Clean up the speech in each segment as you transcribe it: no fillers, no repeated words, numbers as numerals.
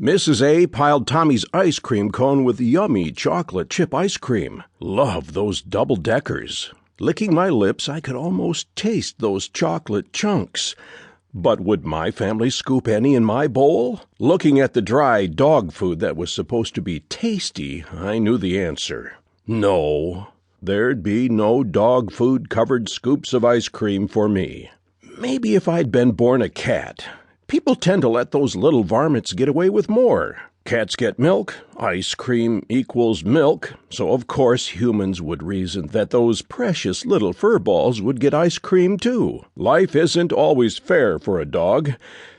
Mrs. A piled Tommy's ice cream cone with yummy chocolate chip ice cream. Love those double-deckers. Licking my lips, I could almost taste those chocolate chunks. But would my family scoop any in my bowl? Looking at the dry dog food that was supposed to be tasty, I knew the answer. No, there'd be no dog food-covered scoops of ice cream for me. Maybe if I'd been born a cat. People tend to let those little varmints get away with more. Cats get milk, ice cream equals milk, so of course humans would reason that those precious little furballs would get ice cream too. Life isn't always fair for a dog,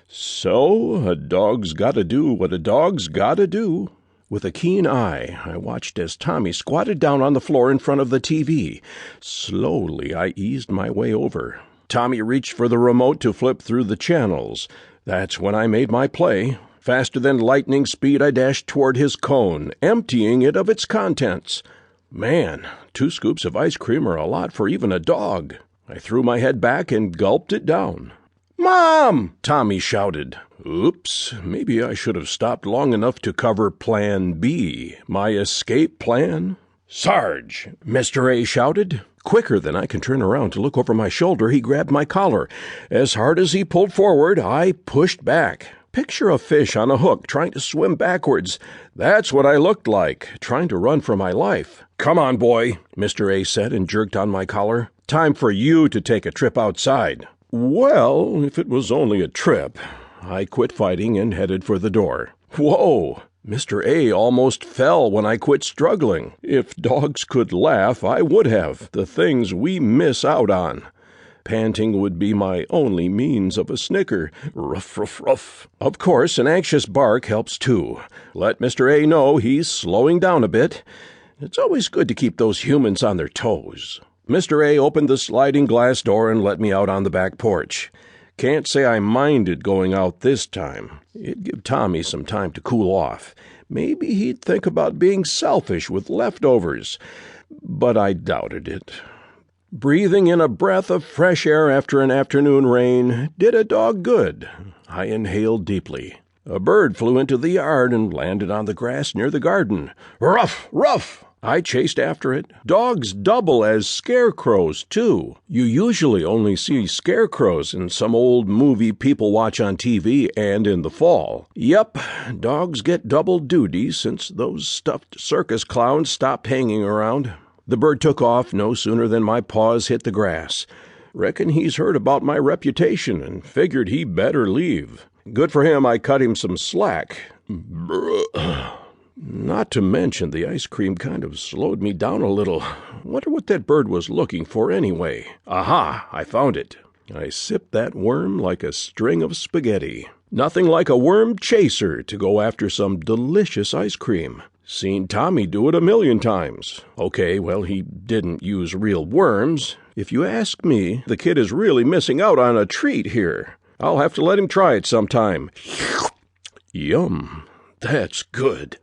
so a dog's gotta do what a dog's gotta do. With a keen eye, I watched as Tommy squatted down on the floor in front of the TV. Slowly, I eased my way over. Tommy reached for the remote to flip through the channels. That's when I made my play. Faster than lightning speed, I dashed toward his cone, emptying it of its contents. Man, 2 scoops of ice cream are a lot for even a dog. I threw my head back and gulped it down. "Mom!" Tommy shouted. Oops, maybe I should have stopped long enough to cover Plan B, my escape plan. "Sarge!" Mr. A shouted. Quicker than I can turn around to look over my shoulder, he grabbed my collar. As hard as he pulled forward, I pushed back. Picture a fish on a hook trying to swim backwards. That's what I looked like, trying to run for my life. "Come on, boy," Mr. A said and jerked on my collar. "Time for you to take a trip outside." Well, if it was only a trip. I quit fighting and headed for the door. Whoa! Mr. A almost fell when I quit struggling. If dogs could laugh, I would have. The things we miss out on. Panting would be my only means of a snicker. Ruff, ruff, ruff. Of course, an anxious bark helps too. Let Mr. A know he's slowing down a bit. It's always good to keep those humans on their toes. Mr. A opened the sliding glass door and let me out on the back porch. Can't say I minded going out this time. It'd give Tommy some time to cool off. Maybe he'd think about being selfish with leftovers. But I doubted it. Breathing in a breath of fresh air after an afternoon rain did a dog good. I inhaled deeply. A bird flew into the yard and landed on the grass near the garden. Ruff, ruff! I chased after it. Dogs double as scarecrows, too. You usually only see scarecrows in some old movie people watch on TV and in the fall. Yep, dogs get double duty since those stuffed circus clowns stopped hanging around. The bird took off no sooner than my paws hit the grass. Reckon he's heard about my reputation and figured he better leave. Good for him, I cut him some slack. Not to mention the ice cream kind of slowed me down a little. Wonder what that bird was looking for anyway. Aha, I found it. I sipped that worm like a string of spaghetti. Nothing like a worm chaser to go after some delicious ice cream. Seen Tommy do it 1,000,000 times. Okay, well, he didn't use real worms. If you ask me, the kid is really missing out on a treat here. I'll have to let him try it sometime. Yum, that's good.